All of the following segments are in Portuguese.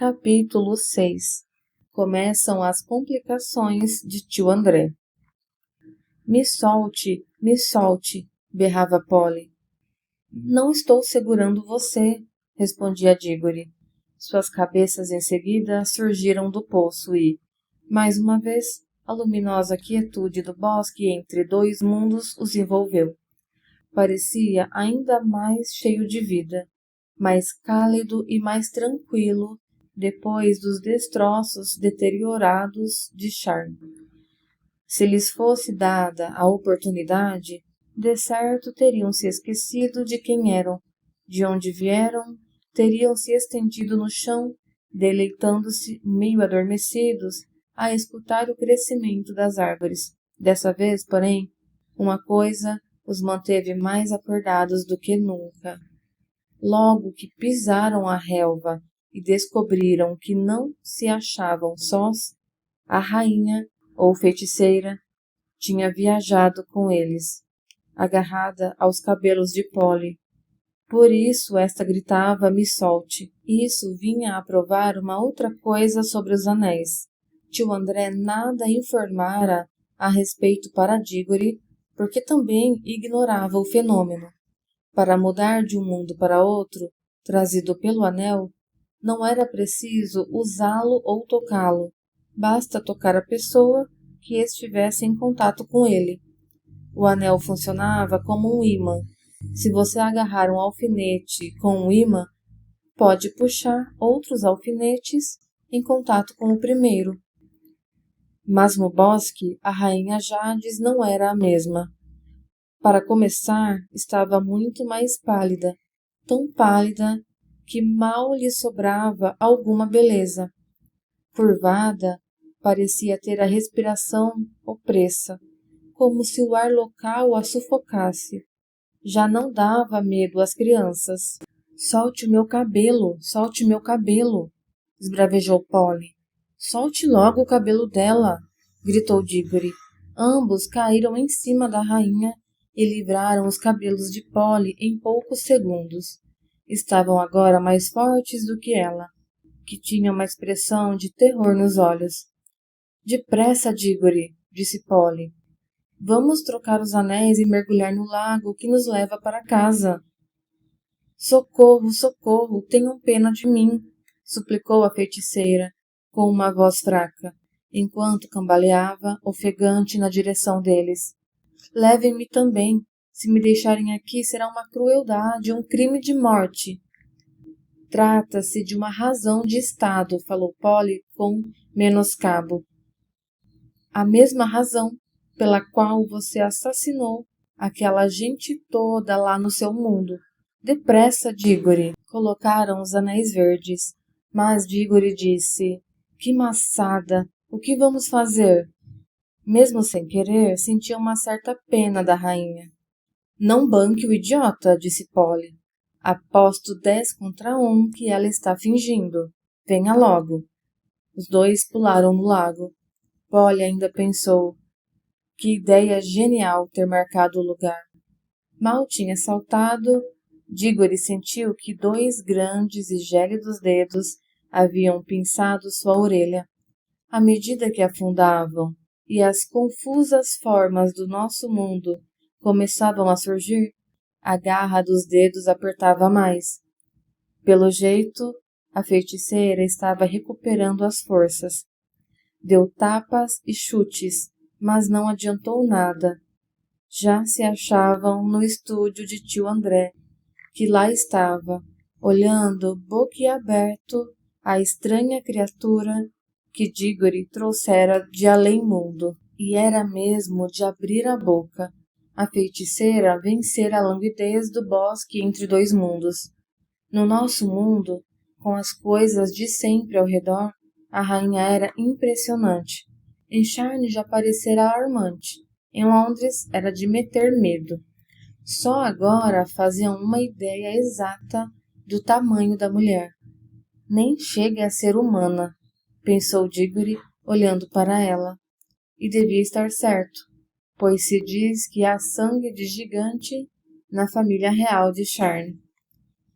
Capítulo 6. Começam as complicações de tio André. Me solte, berrava Polly. Não estou segurando você, respondia Diggory. Suas cabeças em seguida surgiram do poço e, mais uma vez, a luminosa quietude do bosque entre dois mundos os envolveu. Parecia ainda mais cheio de vida, mais cálido e mais tranquilo depois dos destroços deteriorados de Sharn. Se lhes fosse dada a oportunidade, de certo teriam se esquecido de quem eram, de onde vieram, teriam se estendido no chão, deleitando-se, meio adormecidos, a escutar o crescimento das árvores. Dessa vez, porém, uma coisa os manteve mais acordados do que nunca. Logo que pisaram a relva e descobriram que não se achavam sós, a rainha, ou feiticeira, tinha viajado com eles, agarrada aos cabelos de Polly. Por isso esta gritava me solte. Isso vinha a provar uma outra coisa sobre os anéis. Tio André nada informara a respeito para Diggory, porque também ignorava o fenômeno. Para mudar de um mundo para outro, trazido pelo anel, não era preciso usá-lo ou tocá-lo. Basta tocar a pessoa que estivesse em contato com ele. O anel funcionava como um ímã. Se você agarrar um alfinete com um ímã, pode puxar outros alfinetes em contato com o primeiro. Mas no bosque, a rainha Jades não era a mesma. Para começar, estava muito mais pálida, tão pálida que mal lhe sobrava alguma beleza. Curvada, parecia ter a respiração opressa, como se o ar local a sufocasse. Já não dava medo às crianças. Solte o meu cabelo, esbravejou Polly. Solte logo o cabelo dela, gritou Diggory. Ambos caíram em cima da rainha e livraram os cabelos de Polly em poucos segundos. Estavam agora mais fortes do que ela, que tinha uma expressão de terror nos olhos. Depressa, Diggory, disse Polly. Vamos trocar os anéis e mergulhar no lago que nos leva para casa. Socorro, socorro, tenham pena de mim, suplicou a feiticeira, com uma voz fraca, enquanto cambaleava, ofegante, na direção deles. Levem-me também. Se me deixarem aqui, será uma crueldade, um crime de morte. Trata-se de uma razão de estado, falou Polly com menoscabo. A mesma razão pela qual você assassinou aquela gente toda lá no seu mundo. Depressa, Diggory. Colocaram os anéis verdes, mas Diggory disse, que maçada, o que vamos fazer? Mesmo sem querer, sentia uma certa pena da rainha. Não banque o idiota, disse Polly. Aposto 10 contra 1 que ela está fingindo. Venha logo. Os dois pularam no lago. Polly ainda pensou. Que ideia genial ter marcado o lugar. Mal tinha saltado, Diggory sentiu que 2 grandes e gélidos dedos haviam pinçado sua orelha. À medida que afundavam e as confusas formas do nosso mundo começavam a surgir, a garra dos dedos apertava mais. Pelo jeito, a feiticeira estava recuperando as forças. Deu tapas e chutes, mas não adiantou nada. Já se achavam no estúdio de tio André, que lá estava, olhando boquiaberto a estranha criatura que Diggory trouxera de além-mundo, e era mesmo de abrir a boca. A feiticeira vencera a languidez do bosque entre dois mundos. No nosso mundo, com as coisas de sempre ao redor, a rainha era impressionante. Em Sharn já parecera alarmante. Em Londres era de meter medo. Só agora faziam uma ideia exata do tamanho da mulher. Nem chega a ser humana, pensou Diggory, olhando para ela. E devia estar certo, pois se diz que há sangue de gigante na família real de Sharn.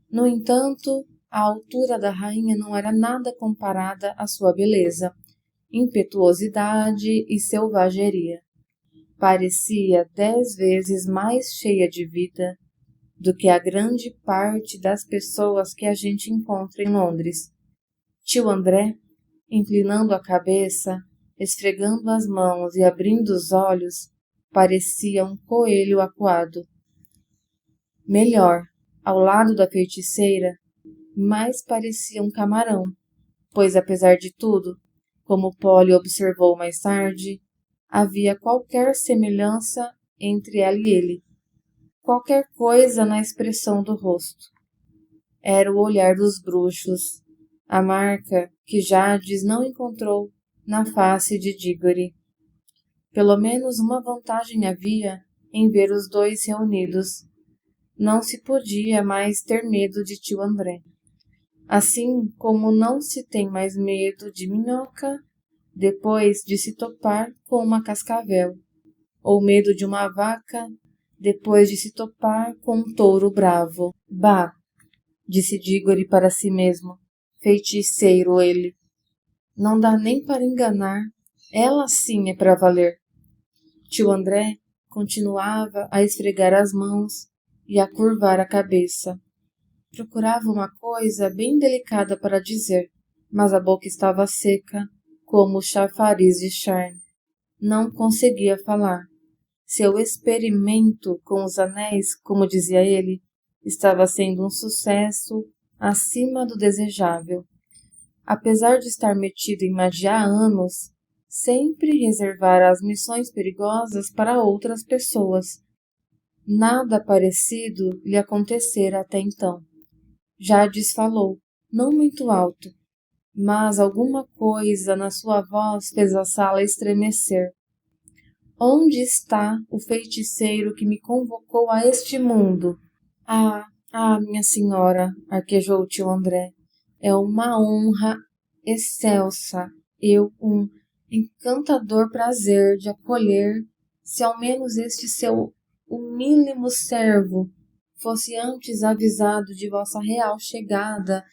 No entanto, A altura da rainha não era nada comparada à sua beleza, impetuosidade e selvageria. Parecia 10 vezes mais cheia de vida do que a grande parte das pessoas que a gente encontra em Londres. Tio André, inclinando a cabeça, esfregando as mãos e abrindo os olhos, parecia um coelho acuado. Melhor, ao lado da feiticeira, mais parecia um camarão, pois apesar de tudo, como Polly observou mais tarde, havia qualquer semelhança entre ela e ele, qualquer coisa na expressão do rosto. Era o olhar dos bruxos, a marca que Jadis não encontrou na face de Diggory. Pelo menos uma vantagem havia em ver os dois reunidos. Não se podia mais ter medo de tio André. Assim como não se tem mais medo de minhoca depois de se topar com uma cascavel, ou medo de uma vaca depois de se topar com um touro bravo. Bah, disse Diggory para si mesmo, feiticeiro ele. Não dá nem para enganar, ela sim é para valer. Tio André continuava a esfregar as mãos e a curvar a cabeça. Procurava uma coisa bem delicada para dizer, mas a boca estava seca, como o chafariz de charme. Não conseguia falar. Seu experimento com os anéis, como dizia ele, estava sendo um sucesso acima do desejável. Apesar de estar metido em magia há anos, sempre reservara as missões perigosas para outras pessoas. Nada parecido lhe acontecera até então. Jadis falou, não muito alto, mas alguma coisa na sua voz fez a sala estremecer. Onde está o feiticeiro que me convocou a este mundo? Minha senhora, arquejou tio André, é uma honra excelsa, um encantador prazer de acolher, se ao menos este seu humílimo servo fosse antes avisado de vossa real chegada,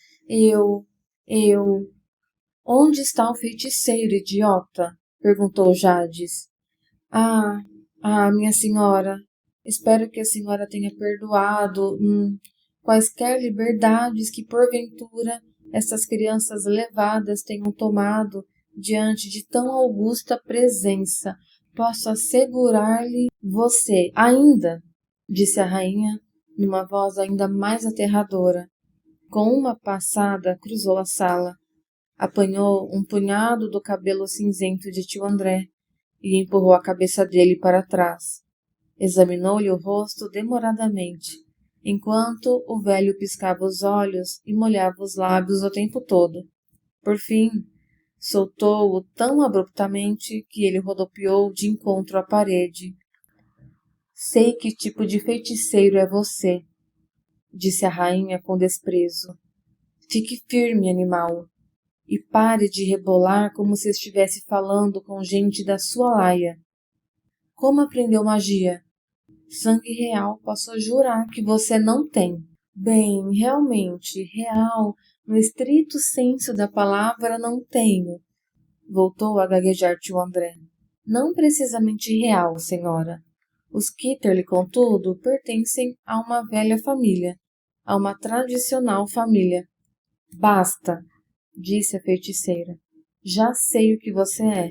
Onde está o feiticeiro, idiota? Perguntou Jadis. Minha senhora, espero que a senhora tenha perdoado quaisquer liberdades que porventura essas crianças levadas tenham tomado diante de tão augusta presença. Posso assegurar-lhe você, ainda, disse a rainha, numa voz ainda mais aterradora. Com uma passada, cruzou a sala, apanhou um punhado do cabelo cinzento de tio André e empurrou a cabeça dele para trás. Examinou-lhe o rosto demoradamente, enquanto o velho piscava os olhos e molhava os lábios o tempo todo. Por fim, soltou-o tão abruptamente que ele rodopiou de encontro à parede. Sei que tipo de feiticeiro é você, disse a rainha com desprezo. Fique firme, animal, e pare de rebolar como se estivesse falando com gente da sua laia. Como aprendeu magia? Sangue real, posso jurar que você não tem. Bem, realmente, real, no estrito senso da palavra, não tenho. Voltou a gaguejar tio André. Não precisamente real, senhora. Os Kitterly, contudo, pertencem a uma velha família, a uma tradicional família. Basta, disse a feiticeira. Já sei o que você é.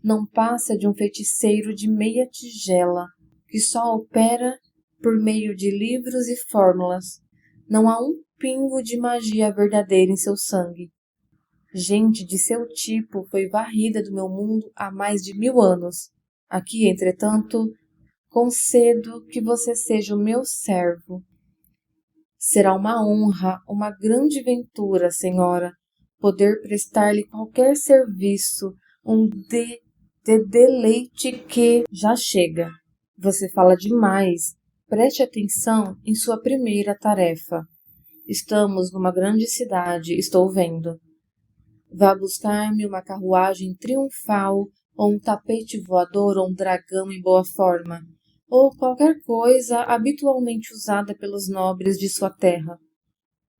Não passa de um feiticeiro de meia tigela, que só opera por meio de livros e fórmulas. Não há um pingo de magia verdadeira em seu sangue. Gente de seu tipo foi varrida do meu mundo há mais de 1000 anos. Aqui, entretanto, concedo que você seja o meu servo. Será uma honra, uma grande ventura, senhora, poder prestar-lhe qualquer serviço, de deleite que já chega. Você fala demais. Preste atenção em sua primeira tarefa. Estamos numa grande cidade, estou vendo. Vá buscar-me uma carruagem triunfal, ou um tapete voador, ou um dragão em boa forma, ou qualquer coisa habitualmente usada pelos nobres de sua terra.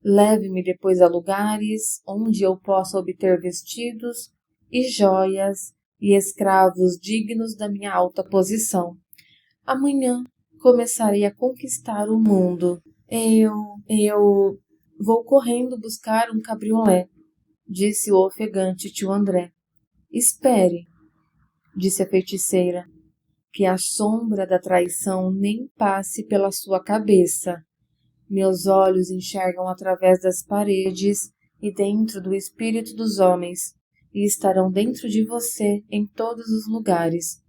Leve-me depois a lugares onde eu possa obter vestidos e joias e escravos dignos da minha alta posição. Amanhã começarei a conquistar o mundo. Eu vou correndo buscar um cabriolé, disse o ofegante tio André. Espere, disse a feiticeira, que a sombra da traição nem passe pela sua cabeça. Meus olhos enxergam através das paredes e dentro do espírito dos homens, e estarão dentro de você em todos os lugares.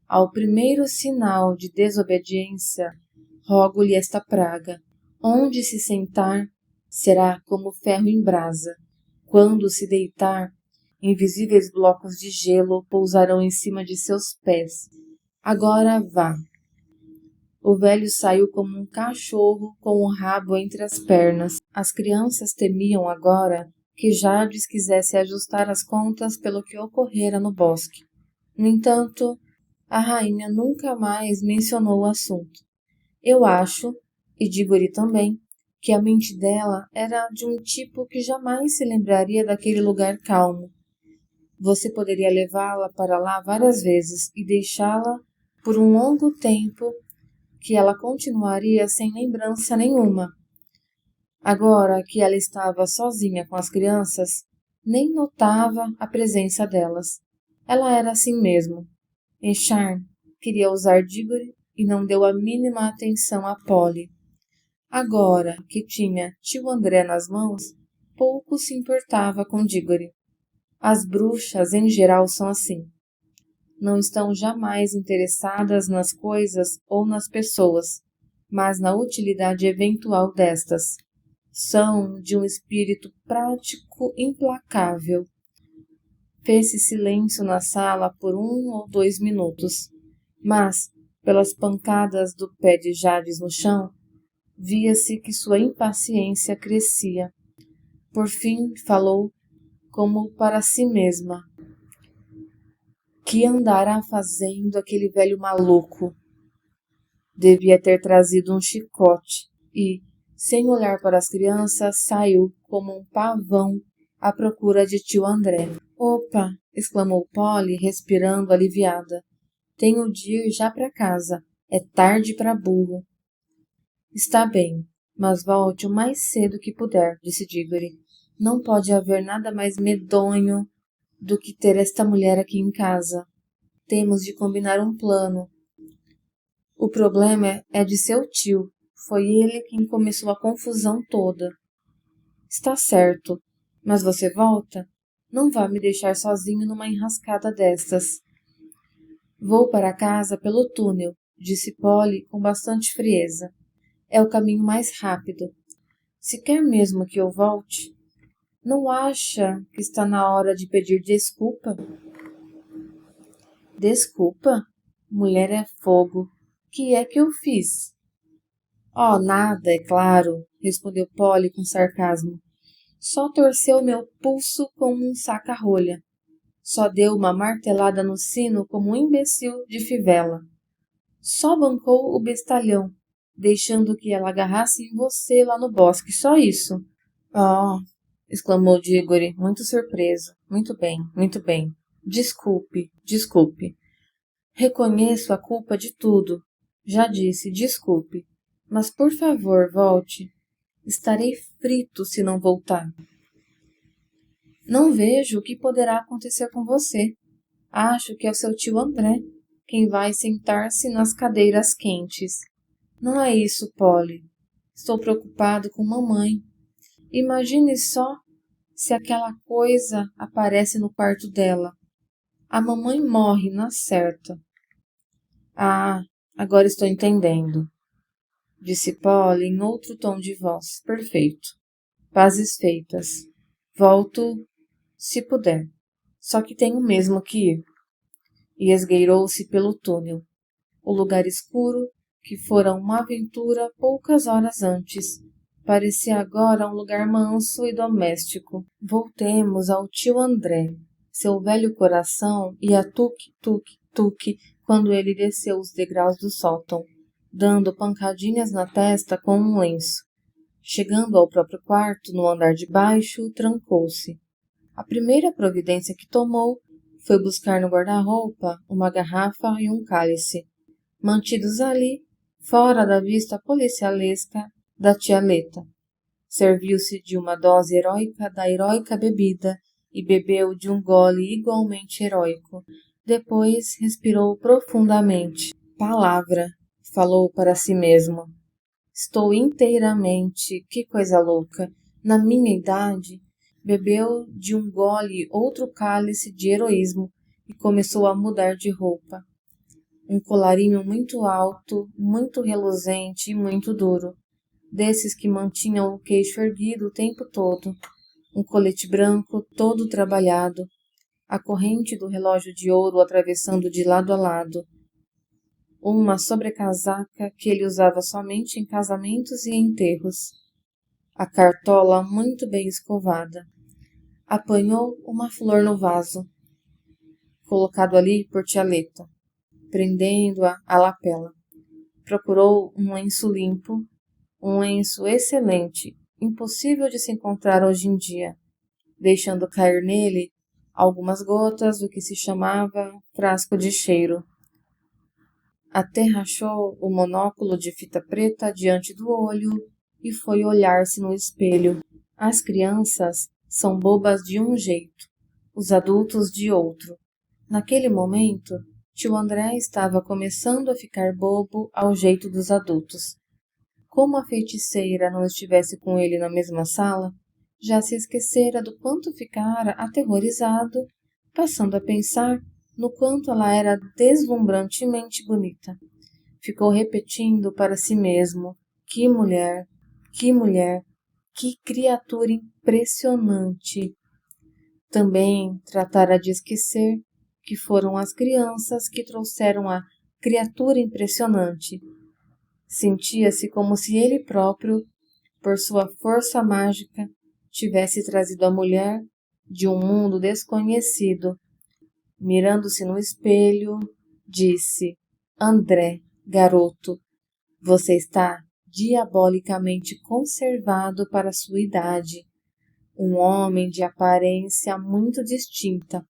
Ao primeiro sinal de desobediência, rogo-lhe esta praga. Onde se sentar, será como ferro em brasa. Quando se deitar, invisíveis blocos de gelo pousarão em cima de seus pés. Agora vá. O velho saiu como um cachorro com o rabo entre as pernas. As crianças temiam agora que Jades quisesse ajustar as contas pelo que ocorrera no bosque. No entanto, a rainha nunca mais mencionou o assunto. Eu acho, e digo-lhe também, que a mente dela era de um tipo que jamais se lembraria daquele lugar calmo. Você poderia levá-la para lá várias vezes e deixá-la por um longo tempo que ela continuaria sem lembrança nenhuma. Agora que ela estava sozinha com as crianças, nem notava a presença delas. Ela era assim mesmo. Echarn queria usar Diggory e não deu a mínima atenção a Polly. Agora que tinha tio André nas mãos, pouco se importava com Diggory. As bruxas, em geral, são assim. Não estão jamais interessadas nas coisas ou nas pessoas, mas na utilidade eventual destas. São de um espírito prático implacável. Fez-se silêncio na sala por 1 ou 2 minutos, mas, pelas pancadas do pé de Jades no chão, via-se que sua impaciência crescia. Por fim, falou, como para si mesma. Que andará fazendo aquele velho maluco? Devia ter trazido um chicote e, sem olhar para as crianças, saiu como um pavão à procura de tio André. Opa! Exclamou Polly, respirando aliviada. Tenho de ir já para casa. É tarde para burro. Está bem, mas volte o mais cedo que puder, disse Diggory. Não pode haver nada mais medonho do que ter esta mulher aqui em casa. Temos de combinar um plano. O problema é de seu tio. Foi ele quem começou a confusão toda. Está certo, mas você volta? Não vá me deixar sozinho numa enrascada destas. Vou para casa pelo túnel, disse Polly com bastante frieza. É o caminho mais rápido. Se quer mesmo que eu volte, não acha que está na hora de pedir desculpa? Desculpa? Mulher é fogo. Que é que eu fiz? Oh, nada, é claro, respondeu Polly com sarcasmo. Só torceu meu pulso como um saca-rolha. Só deu uma martelada no sino como um imbecil de fivela. Só bancou o bestalhão, deixando que ela agarrasse em você lá no bosque, só isso. Oh, exclamou Diggory, muito surpreso. Muito bem, muito bem. Desculpe, desculpe. Reconheço a culpa de tudo. Já disse, desculpe. Mas, por favor, volte. Estarei frito se não voltar. Não vejo o que poderá acontecer com você. Acho que é o seu tio André quem vai sentar-se nas cadeiras quentes. Não é isso, Polly. Estou preocupado com mamãe. Imagine só se aquela coisa aparece no quarto dela. A mamãe morre na certa. Ah, agora estou entendendo, disse Polly em outro tom de voz. Perfeito. Pazes feitas. Volto, se puder. Só que tenho mesmo que ir. E esgueirou-se pelo túnel. O lugar escuro, que fora uma aventura poucas horas antes, parecia agora um lugar manso e doméstico. Voltemos ao tio André. Seu velho coração ia tuque, tuque, tuque quando ele desceu os degraus do sótão, dando pancadinhas na testa com um lenço. Chegando ao próprio quarto, no andar de baixo, trancou-se. A primeira providência que tomou foi buscar no guarda-roupa uma garrafa e um cálice, mantidos ali, fora da vista policialesca da tia Leta. Serviu-se de uma dose heróica da heróica bebida e bebeu de um gole igualmente heróico. Depois respirou profundamente. Palavra, falou para si mesmo. Estou inteiramente, que coisa louca, na minha idade. Bebeu de um gole outro cálice de heroísmo e começou a mudar de roupa. Um colarinho muito alto, muito reluzente e muito duro, desses que mantinham o queixo erguido o tempo todo. Um colete branco todo trabalhado, a corrente do relógio de ouro atravessando de lado a lado. Uma sobrecasaca que ele usava somente em casamentos e enterros. A cartola muito bem escovada. Apanhou uma flor no vaso, colocado ali por tia Leta, prendendo-a à lapela. Procurou um lenço limpo, um lenço excelente, impossível de se encontrar hoje em dia, deixando cair nele algumas gotas do que se chamava frasco de cheiro. Aterrachou o monóculo de fita preta diante do olho e foi olhar-se no espelho. As crianças são bobas de um jeito, os adultos de outro. Naquele momento, tio André estava começando a ficar bobo ao jeito dos adultos. Como a feiticeira não estivesse com ele na mesma sala, já se esquecera do quanto ficara aterrorizado, passando a pensar no quanto ela era deslumbrantemente bonita. Ficou repetindo para si mesmo: que mulher, que criatura impressionante. Também tratara de esquecer que foram as crianças que trouxeram a criatura impressionante. Sentia-se como se ele próprio, por sua força mágica, tivesse trazido a mulher de um mundo desconhecido. Mirando-se no espelho, disse: André, garoto, você está diabolicamente conservado para sua idade. Um homem de aparência muito distinta,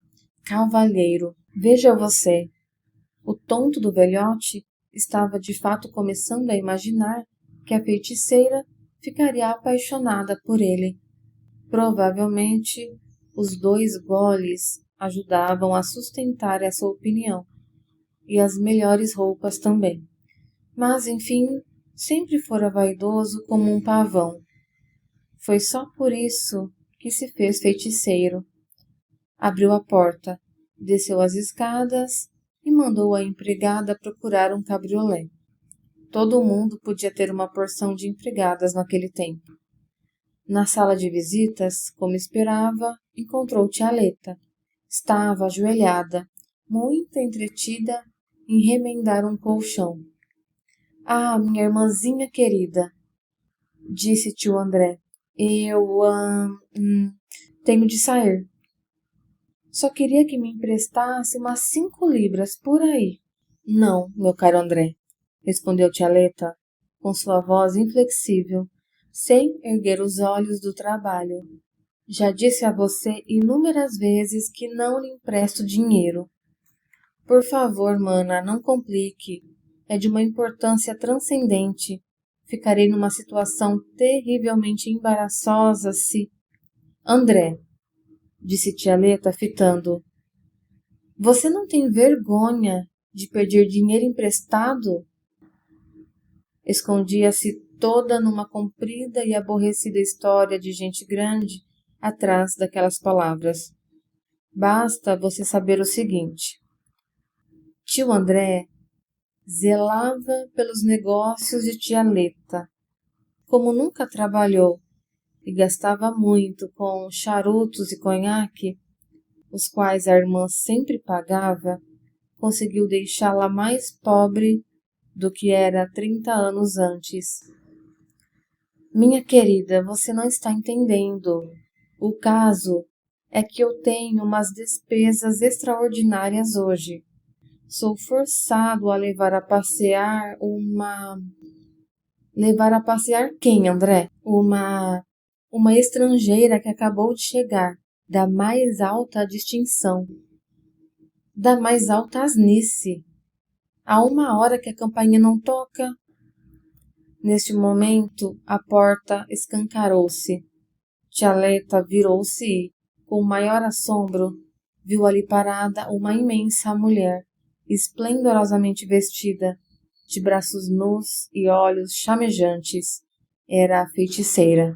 cavalheiro. Veja você. O tonto do velhote estava de fato começando a imaginar que a feiticeira ficaria apaixonada por ele. Provavelmente, os 2 goles ajudavam a sustentar essa opinião, e as melhores roupas também. Mas, enfim, sempre fora vaidoso como um pavão. Foi só por isso que se fez feiticeiro. Abriu a porta, desceu as escadas e mandou a empregada procurar um cabriolé. Todo mundo podia ter uma porção de empregadas naquele tempo. Na sala de visitas, como esperava, encontrou tia Leta. Estava ajoelhada, muito entretida em remendar um colchão. Ah, minha irmãzinha querida, disse tio André. Eu tenho de sair. Só queria que me emprestasse umas 5 libras por aí. Não, meu caro André, respondeu tia Leta, com sua voz inflexível, sem erguer os olhos do trabalho. Já disse a você inúmeras vezes que não lhe empresto dinheiro. Por favor, mana, não complique. É de uma importância transcendente. Ficarei numa situação terrivelmente embaraçosa se... André, disse tia Leta, fitando. Você não tem vergonha de pedir dinheiro emprestado? Escondia-se toda numa comprida e aborrecida história de gente grande atrás daquelas palavras. Basta você saber o seguinte. Tio André zelava pelos negócios de tia Leta. Como nunca trabalhou e gastava muito com charutos e conhaque, os quais a irmã sempre pagava, conseguiu deixá-la mais pobre do que era 30 anos antes. Minha querida, você não está entendendo. O caso é que eu tenho umas despesas extraordinárias hoje. Sou forçado a levar a passear Levar a passear quem, André? Uma estrangeira que acabou de chegar, da mais alta distinção, da mais alta asnice. Há 1 hora que a campainha não toca. Neste momento, a porta escancarou-se. Tialeta virou-se e, com maior assombro, viu ali parada uma imensa mulher, esplendorosamente vestida, de braços nus e olhos chamejantes. Era a feiticeira.